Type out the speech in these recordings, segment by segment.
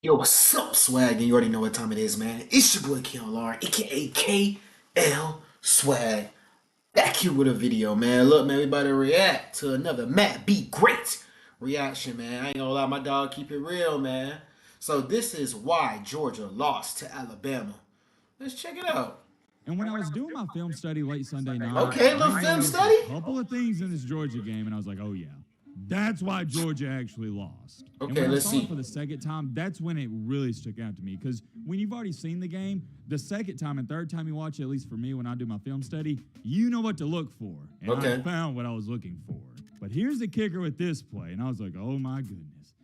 Yo, what's up, swag? And you already know what time it is, man. It's your boy KLR, aka KL Swag. Back here with a video, man. Look, man, we about to react to another Matt Be Great reaction, man. I ain't gonna lie, my dog, keep it real, man. So this is why Georgia lost to Alabama. Let's check it out. And when I was doing my film study late Sunday night, Okay, little I film noticed study. a couple of things in this Georgia game, and I was like, oh yeah, that's why Georgia actually lost. Okay, and when let's I saw see. it for the second time, that's when it really stuck out to me. Because when you've already seen the game, the second time and third time you watch it, at least for me when I do my film study, you know what to look for. And Okay. I found what I was looking for. But here's the kicker with this play, and I was like, oh my goodness.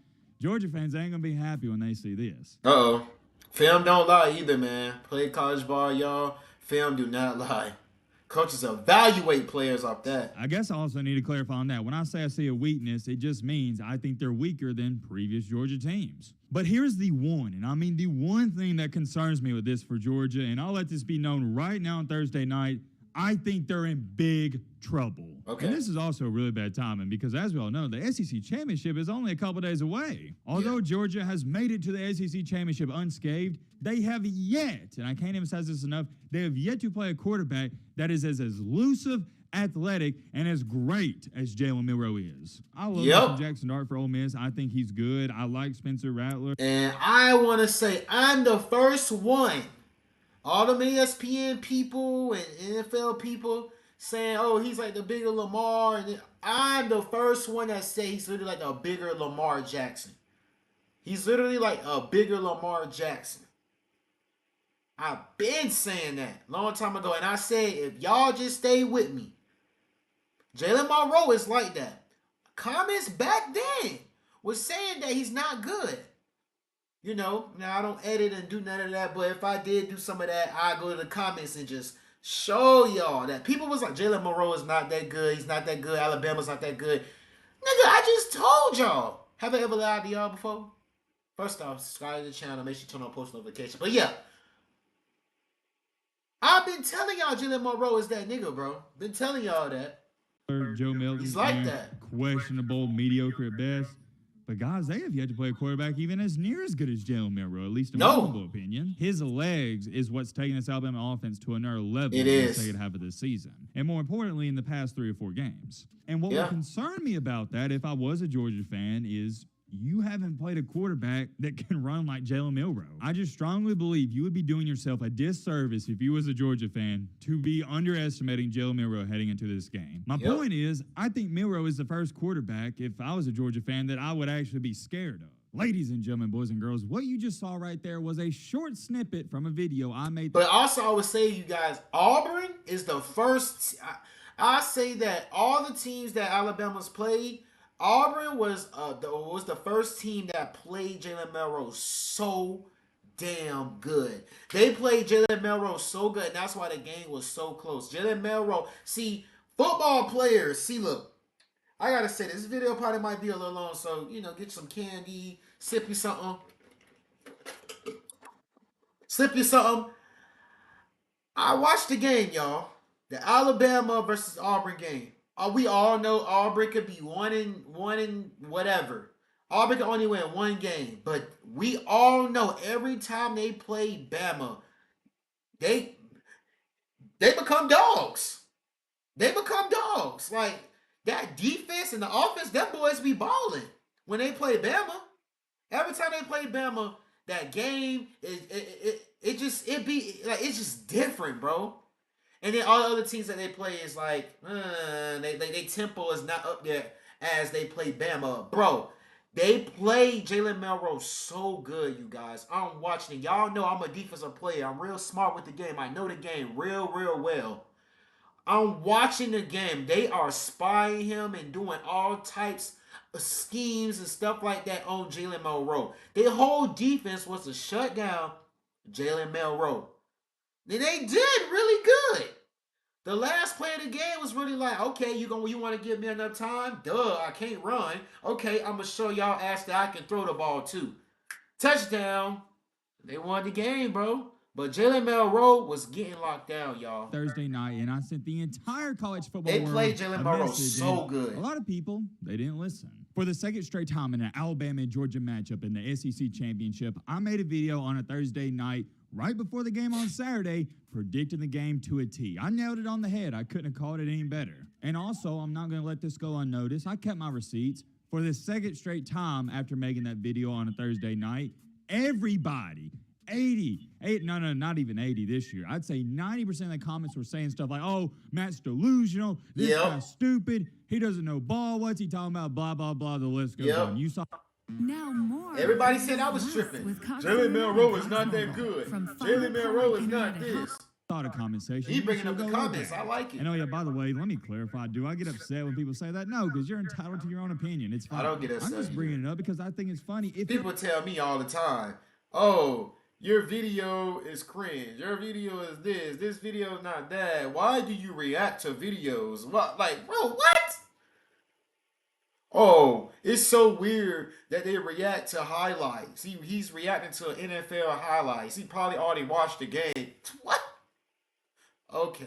Georgia fans ain't going to be happy when they see this. Uh-oh. Film don't lie either, man. Play college ball, y'all. Film do not lie. Coaches evaluate players off that. I guess I also need to clarify on that. When I say I see a weakness, it just means I think they're weaker than previous Georgia teams. But here's the one, and I mean the one thing that concerns me with this for Georgia, and I'll let this be known right now on Thursday night, I think they're in big trouble. Okay. And this is also really bad timing because, as we all know, the SEC championship is only a couple days away. Although Georgia has made it to the SEC championship unscathed, they have yet, and I can't emphasize this enough, they have yet to play a quarterback that is as elusive, athletic, and as great as Jaylen Mero is. I love Jackson Dart for Ole Miss. I think he's good. I like Spencer Rattler. And I want to say I'm the first one. All them ESPN people and NFL people saying, oh, he's like the bigger Lamar. And I'm the first one that say he's literally like a bigger Lamar Jackson. He's literally like a bigger Lamar Jackson. I've been saying that long time ago. And I said, if y'all just stay with me, Jaylen Milo is like that. Comments back then was saying that he's not good. You know, now I don't edit and do none of that, but if I did do some of that, I go to the comments and just show y'all that people was like, Jaylen Mero is not that good. He's not that good. Alabama's not that good. Nigga, I just told y'all. Have I ever lied to y'all before? First off, subscribe to the channel. Make sure you turn on post notifications. But yeah, I've been telling y'all Jaylen Mero is that nigga, bro. Been telling y'all that. Joe Milton, He's like that. Questionable, mediocre at best. But guys, they have yet to play a quarterback even as near as good as Jaylen Mero, at least in my humble opinion. His legs is what's taking this Alabama offense to another level in the second half of this season. And more importantly, in the past 3 or 4 games. And what would concern me about that, if I was a Georgia fan, is you haven't played a quarterback that can run like Jaylen Mero. I just strongly believe you would be doing yourself a disservice if you was a Georgia fan to be underestimating Jaylen Mero heading into this game. My point is, I think Mero is the first quarterback, if I was a Georgia fan, that I would actually be scared of. Ladies and gentlemen, boys and girls, what you just saw right there was a short snippet from a video I made. But also, I would say, you guys, Auburn is the first. I say that all the teams that Alabama's played, Auburn was the first team that played Jaylen Mero so damn good. They played Jaylen Mero so good, and that's why the game was so close. Jaylen Mero, see, football players, see, look, I gotta say, this video probably might be a little long, so, you know, get some candy, sip you something. Slip you something. I watched the game, y'all. The Alabama versus Auburn game. We all know Auburn could be one and whatever. Auburn can only win one game, but we all know every time they play Bama, they become dogs. They become dogs. Like that defense and the offense, them boys be balling when they play Bama. Every time they play Bama, that game it's just different, bro. And then all the other teams that they play is like, they tempo is not up there as they play Bama. Bro, they play Jaylen Mero so good, you guys. I'm watching it. Y'all know I'm a defensive player. I'm real smart with the game. I know the game real well. I'm watching the game. They are spying him and doing all types of schemes and stuff like that on Jaylen Mero. Their whole defense was to shut down Jaylen Mero. And they did really good. The last play of the game was really like, okay, you want to give me enough time? Duh, I can't run. Okay, I'm going to show y'all ass that I can throw the ball too. Touchdown. They won the game, bro. But Jaylen Mero was getting locked down, y'all. Thursday night, and I sent the entire college football They world played Jaylen Mero so good. A lot of people, they didn't listen. For the second straight time in an Alabama and Georgia matchup in the SEC Championship, I made a video on a Thursday night right before the game on Saturday, predicting the game to a T. I nailed it on the head. I couldn't have called it any better. And also, I'm not going to let this go unnoticed. I kept my receipts. For the second straight time after making that video on a Thursday night, everybody, not even 80 this year. I'd say 90% of the comments were saying stuff like, oh, Matt's delusional. This guy's stupid. He doesn't know ball. What's he talking about? Blah, blah, blah. The list goes on. You saw. Now more. Everybody said I was tripping. Jaylen Mero is not that good. Jaylen Mero is not this. The comment section. He bringing up the comments. I like it. And oh yeah, by the way, let me clarify. Do I get upset when people say that? No, because you're entitled to your own opinion. It's fine. I don't get upset. I'm just bringing it up because I think it's funny. If people tell me all the time, oh, your video is cringe. Your video is this. This video is not that. Why do you react to videos? What, like, bro, what? Oh, it's so weird that they react to highlights. He's reacting to NFL highlights. He probably already watched the game. What? Okay.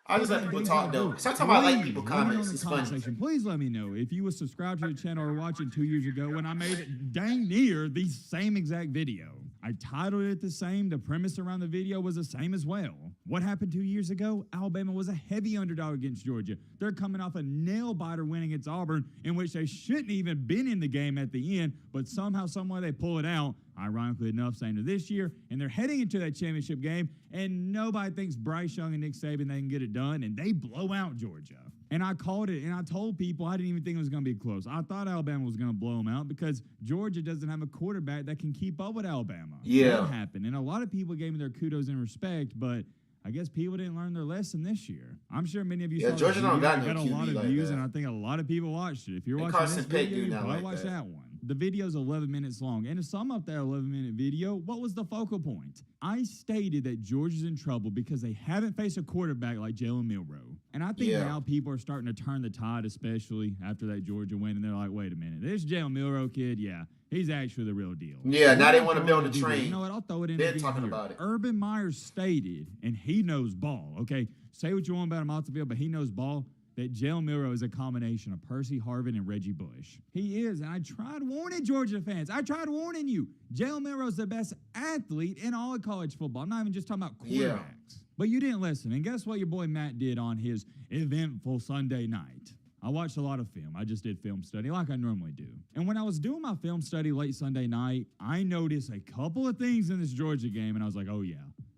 I just let people talk though. Sometimes I like people comments. It's funny. Please let me know if you were subscribed to the channel or watching 2 years ago when I made it dang near the same exact video. I titled it the same. The premise around the video was the same as well. What happened 2 years ago? Alabama was a heavy underdog against Georgia. They're coming off a nail-biter win against Auburn, in which they shouldn't even been in the game at the end, but somehow, someway they pull it out. Ironically enough, same to this year, and they're heading into that championship game, and nobody thinks Bryce Young and Nick Saban they can get it done, and they blow out Georgia. And I called it, and I told people I didn't even think it was going to be close. I thought Alabama was going to blow them out because Georgia doesn't have a quarterback that can keep up with Alabama. Yeah. That happened, and a lot of people gave me their kudos and respect, but I guess people didn't learn their lesson this year. I'm sure many of you saw Georgia don't got a no lot of like views, that. and I think a lot of people watched it. If you're watching this video, you probably watched that one. The video's 11 minutes long, and to sum up that 11-minute video, what was the focal point? I stated that Georgia's in trouble because they haven't faced a quarterback like Jaylen Mero. And I think now people are starting to turn the tide, especially after that Georgia win, and they're like, wait a minute, this Jaylen Mero kid, he's actually the real deal. Yeah, now they want to build a train. You know what? I'll throw it in. They're talking about it. Urban Meyer stated, and he knows ball, okay? Say what you want about him off the field, but he knows ball, that Jaylen Mero is a combination of Percy Harvin and Reggie Bush. He is, and I tried warning Georgia fans. I tried warning you. Jaylen Mero is the best athlete in all of college football. I'm not even just talking about quarterbacks. But you didn't listen, and guess what your boy Matt did on his eventful Sunday night? I watched a lot of film. I just did film study like I normally do. And when I was doing my film study late Sunday night, I noticed a couple of things in this Georgia game, and I was like, oh, yeah,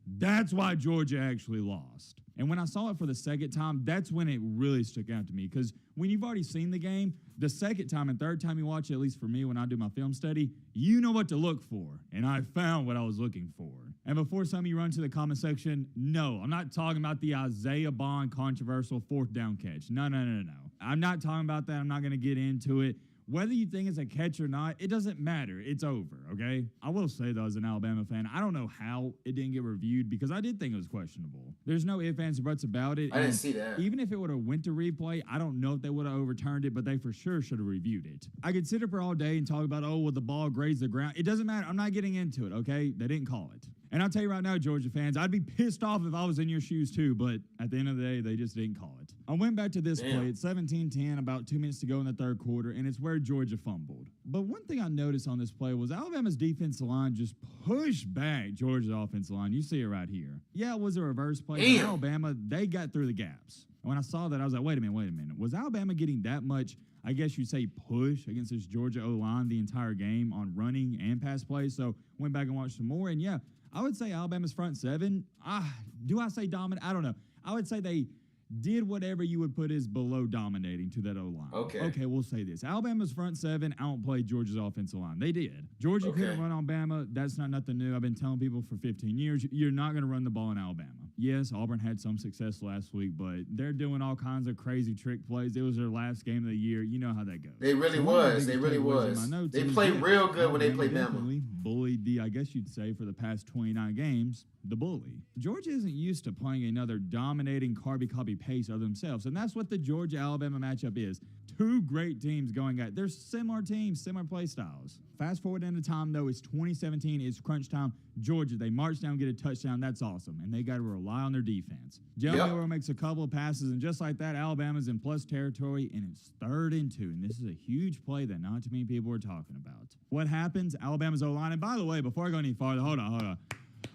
that's why Georgia actually lost. And when I saw it for the second time, that's when it really stuck out to me. Because when you've already seen the game, the second time and third time you watch it, at least for me when I do my film study, you know what to look for. And I found what I was looking for. And before some of you run to the comment section, no, I'm not talking about the Isaiah Bond controversial fourth down catch. No. I'm not talking about that. I'm not going to get into it. Whether you think it's a catch or not, it doesn't matter. It's over, okay? I will say, though, as an Alabama fan, I don't know how it didn't get reviewed because I did think it was questionable. There's no ifs, ands, or buts about it. I didn't see that. Even if it would have went to replay, I don't know if they would have overturned it, but they for sure should have reviewed it. I could sit up here all day and talk about, oh, well, the ball grazed the ground. It doesn't matter. I'm not getting into it, okay? They didn't call it. And I'll tell you right now, Georgia fans, I'd be pissed off if I was in your shoes too, but at the end of the day, they just didn't call it. I went back to this play. It's 17-10, about 2 minutes to go in the third quarter, and it's where Georgia fumbled. But one thing I noticed on this play was Alabama's defensive line just pushed back Georgia's offensive line. You see it right here. Yeah, it was a reverse play. Alabama, they got through the gaps. And when I saw that, I was like, wait a minute. Was Alabama getting that much, I guess you'd say, push against this Georgia O-line the entire game on running and pass plays? So went back and watched some more, and yeah, I would say Alabama's front seven, do I say dominant? I don't know. I would say they did whatever you would put as below dominating to that O-line. Okay, we'll say this. Alabama's front seven outplayed Georgia's offensive line. They did. Georgia couldn't run on Bama. That's not nothing new. I've been telling people for 15 years, you're not going to run the ball in Alabama. Yes, Auburn had some success last week, but they're doing all kinds of crazy trick plays. It was their last game of the year. You know how that goes. They really was. They played real good when they played Bama. Bullied the, I guess you'd say, for the past 29 games, the bully. Georgia isn't used to playing another dominating copy pace of themselves, and that's what the Georgia-Alabama matchup is. two great teams going at. They're similar teams, similar play styles. Fast forward into time, though, it's 2017. It's crunch time. Georgia, they march down, get a touchdown. That's awesome. And they got to rely on their defense. Jaylen Mero makes a couple of passes, and just like that, Alabama's in plus territory, and it's 3rd and 2. And this is a huge play that not too many people are talking about. What happens? Alabama's O-line. And by the way, before I go any farther, hold on.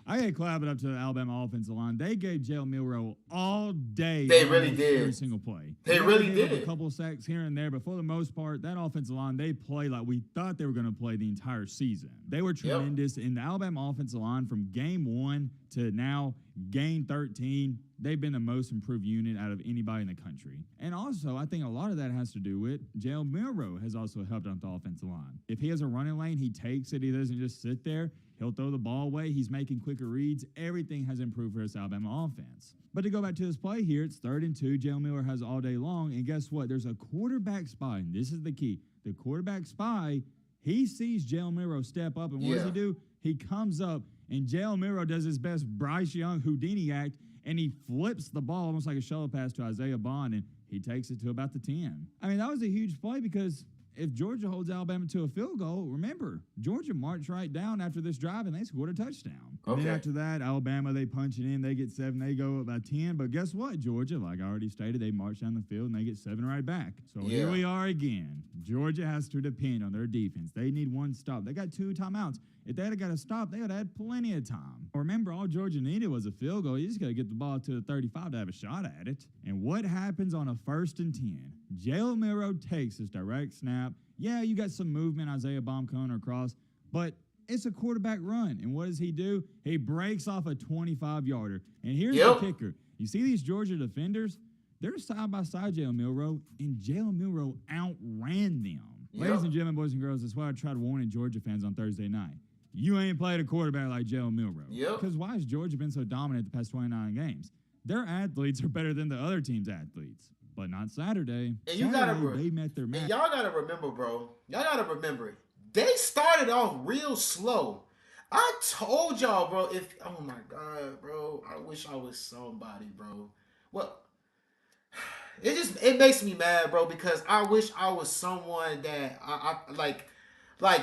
I got to clap it up to the Alabama offensive line. They gave Jaylen Mero all day. They really did. Every single play. They really did. A couple of sacks here and there, but for the most part, that offensive line, they play like we thought they were going to play the entire season. They were tremendous. In the Alabama offensive line from game 1 to now game 13, they've been the most improved unit out of anybody in the country. And also, I think a lot of that has to do with Jaylen Mero has also helped on the offensive line. If he has a running lane, he takes it. He doesn't just sit there. He'll throw the ball away. He's making quicker reads. Everything has improved for this Alabama offense. But to go back to this play here, it's 3rd and 2. Jaylen Miller has all day long. And guess what? There's a quarterback spy. And this is the key. The quarterback spy, he sees Jaylen Mero step up. And what does he do? He comes up, and Jaylen Mero does his best Bryce Young Houdini act, and he flips the ball almost like a shuttle pass to Isaiah Bond, and he takes it to about the 10. I mean, that was a huge play because if Georgia holds Alabama to a field goal, remember, Georgia marched right down after this drive, and they scored a touchdown. And then after that, Alabama, they punch it in. They get 7. They go up by 10. But guess what, Georgia? Like I already stated, they march down the field, and they get 7 right back. So here we are again. Georgia has to depend on their defense. They need one stop. They got 2 timeouts. If they had got a stop, they would have had plenty of time. Remember, all Georgia needed was a field goal. You just got to get the ball to the 35 to have a shot at it. And what happens on a 1st and 10? Jaylen Mero takes his direct snap. Yeah, you got some movement, Isaiah Bond coming across, but it's a quarterback run. And what does he do? He breaks off a 25-yarder. And here's the kicker. You see these Georgia defenders? They're side by side, Jaylen Mero, and Jaylen Mero outran them. Ladies and gentlemen, boys and girls, that's why I tried warning Georgia fans on Thursday night. You ain't played a quarterback like Jaylen Mero. Because why has Georgia been so dominant the past 29 games? Their athletes are better than the other team's athletes. But not Saturday. And you gotta they met their match. And y'all gotta remember, bro. Y'all gotta remember. They started off real slow. I told y'all, bro. Oh my God, bro. I wish I was somebody, bro. Well, it makes me mad, bro, because I wish I was someone that I like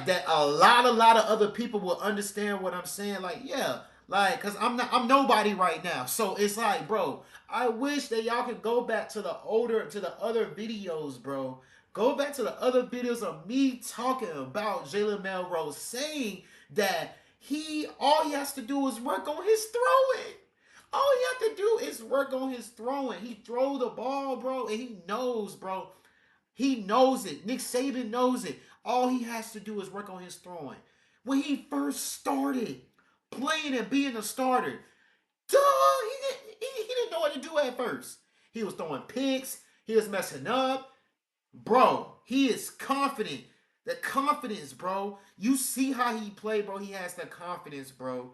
that. A lot of other people will understand what I'm saying. Like, yeah. Like, cause I'm nobody right now. So it's like, bro, I wish that y'all could go back to the other videos, bro. Go back to the other videos of me talking about Jaylen Melero, saying that all he has to do is work on his throwing. All he has to do is work on his throwing. He throw the ball, bro, and he knows, bro. He knows it. Nick Saban knows it. All he has to do is work on his throwing. When he first started playing and being a starter, he didn't know what to do at first. He was throwing picks. He was messing up. Bro, he is confident. The confidence, bro. You see how he played, bro. He has the confidence, bro.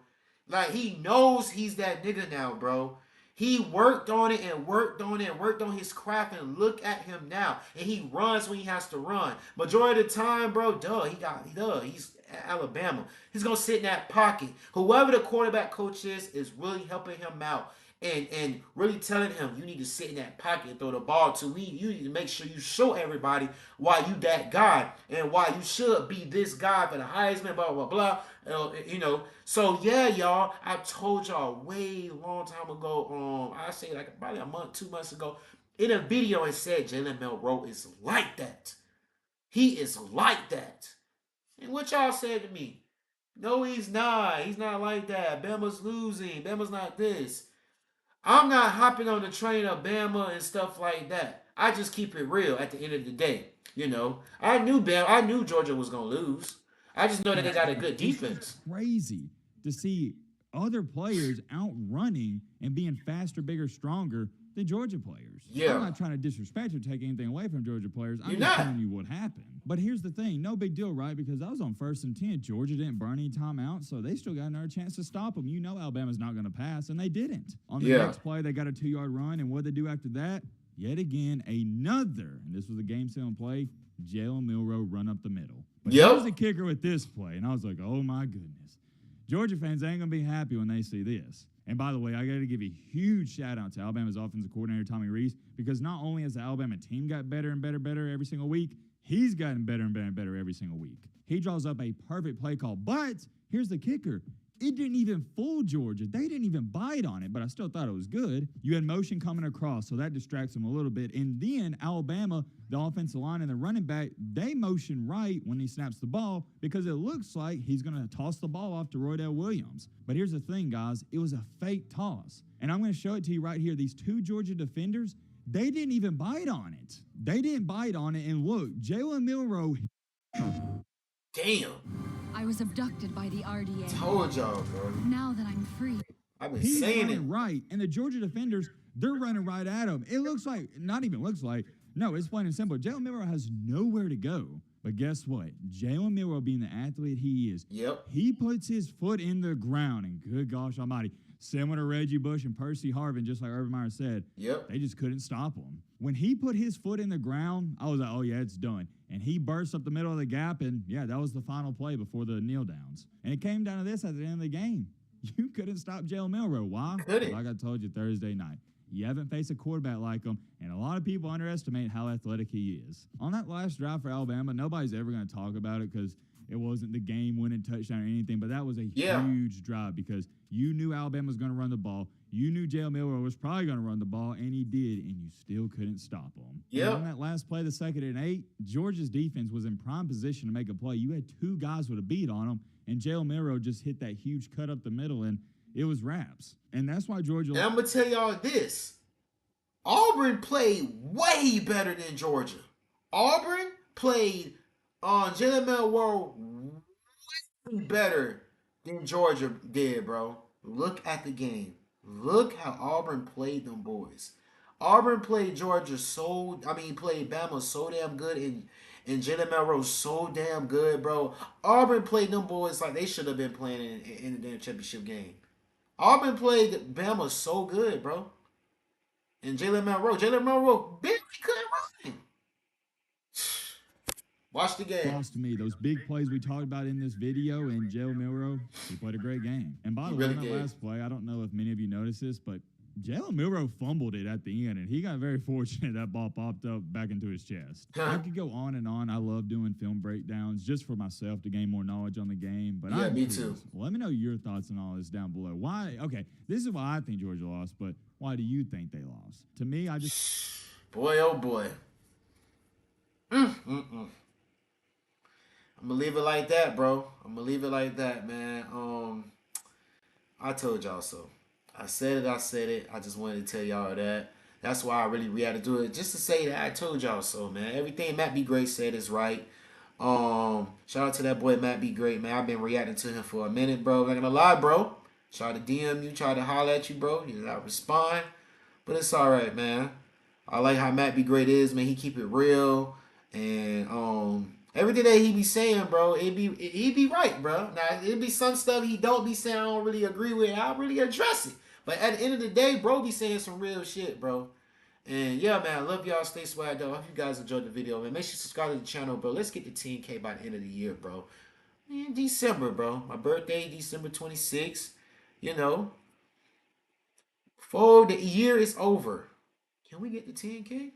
Like, he knows he's that nigga now, bro. He worked on it and worked on it and worked on his craft, and look at him now. And he runs when he has to run. Majority of the time, bro, he's at Alabama. He's going to sit in that pocket. Whoever the quarterback coach is really helping him out and really telling him, you need to sit in that pocket and throw the ball to me. You need to make sure you show everybody why you that guy and why you should be this guy for the Heisman, blah, blah, blah. So yeah, y'all, I told y'all way long time ago, I say like probably a month, 2 months ago, in a video, it said Jaylen Mero is like that. He is like that. And what y'all said to me? No, he's not. He's not like that. Bama's losing. Bama's not this. I'm not hopping on the train of Bama and stuff like that. I just keep it real at the end of the day. I knew Georgia was going to lose. I just know that they got a good defense. It's crazy to see other players outrunning and being faster, bigger, stronger than Georgia players. Yeah. I'm not trying to disrespect or take anything away from Georgia players. I'm just telling you what happened. But here's the thing. No big deal, right? Because I was on 1st and 10. Georgia didn't burn any timeout, so they still got another chance to stop them. You know Alabama's not going to pass, and they didn't. On the next play, they got a 2-yard run, and what did they do after that? Yet again, another, and this was a game-sealing play, Jaylen Mero run up the middle. But here's the kicker with this play, and I was like, oh, my goodness. Georgia fans ain't going to be happy when they see this. And by the way, I got to give a huge shout out to Alabama's offensive coordinator, Tommy Rees, because not only has the Alabama team got better and better every single week, he's gotten better and better every single week. He draws up a perfect play call. But here's the kicker. It didn't even fool Georgia. They didn't even bite on it, but I still thought it was good. You had motion coming across, so that distracts them a little bit. And then Alabama, the offensive line and the running back, they motion right when he snaps the ball because it looks like he's going to toss the ball off to Roydell Williams. But here's the thing, guys. It was a fake toss. And I'm going to show it to you right here. These two Georgia defenders, they didn't even bite on it. They didn't bite on it. And look, Jaylen Mero. Damn. I was abducted by the RDA. Told y'all, bro. Now that I'm free. I've been He's saying running it. right, and the Georgia defenders, they're running right at him. It looks like, not even looks like, no, it's plain and simple. Jaylen Mero has nowhere to go. But guess what? Jaylen Mero, being the athlete he is, he puts his foot in the ground, and good gosh almighty, similar to Reggie Bush and Percy Harvin, just like Urban Meyer said, they just couldn't stop him. When he put his foot in the ground, I was like, oh, yeah, it's done. And he burst up the middle of the gap, and, yeah, that was the final play before the kneel downs. And it came down to this at the end of the game. You couldn't stop Jaylen Mero. Why? Like I told you Thursday night. You haven't faced a quarterback like him, and a lot of people underestimate how athletic he is. On that last drive for Alabama, nobody's ever going to talk about it because it wasn't the game-winning touchdown or anything, but that was a huge drive because you knew Alabama was going to run the ball. You knew Jaylen Milo was probably going to run the ball, and he did, and you still couldn't stop him. And on that last play, the 2nd and 8, Georgia's defense was in prime position to make a play. You had two guys with a beat on them, and Jaylen Mero just hit that huge cut up the middle, and it was wraps. And that's why Georgia... And I'm going to tell y'all this. Auburn played way better than Georgia. Auburn played on Jaylen Melero way better than Georgia did, bro. Look at the game. Look how Auburn played them boys. Auburn played Georgia played Bama so damn good, and Jaylen Mero so damn good, bro. Auburn played them boys like they should have been playing in the damn championship game. Auburn played Bama so good, bro. And Jaylen Mero barely couldn't run. Watch the game. Lost to me. Those big plays we talked about in this video, and Jaylen Mero, he played a great game. And by the way, on that last play, I don't know if many of you noticed this, but Jaylen Mero fumbled it at the end, and he got very fortunate that ball popped up back into his chest. I could go on and on. I love doing film breakdowns just for myself to gain more knowledge on the game. But me too. Let me know your thoughts on all this down below. Why? Okay, this is why I think Georgia lost, but why do you think they lost? To me, I just... Boy, oh boy. I'm going to leave it like that, bro. I'm going to leave it like that, man. I told y'all so. I said it. I just wanted to tell y'all that. That's why I really had to do it. Just to say that I told y'all so, man. Everything Matt B. Great said is right. Shout out to that boy Matt B. Great, man. I've been reacting to him for a minute, bro. I'm not gonna lie, bro. Try to DM you, try to holler at you, bro. You not respond. But it's alright, man. I like how Matt B. Great is, man. He keep it real. And everything that he be saying, bro, he be right, bro. Now, it be some stuff he don't be saying I don't really agree with. I'll really address it. But at the end of the day, bro be saying some real shit, bro. And yeah, man, I love y'all. Stay swag, though. I hope you guys enjoyed the video, man. Make sure you subscribe to the channel, bro. Let's get to 10K by the end of the year, bro. In December, bro. My birthday, December 26th. You know. Before the year is over. Can we get to 10K?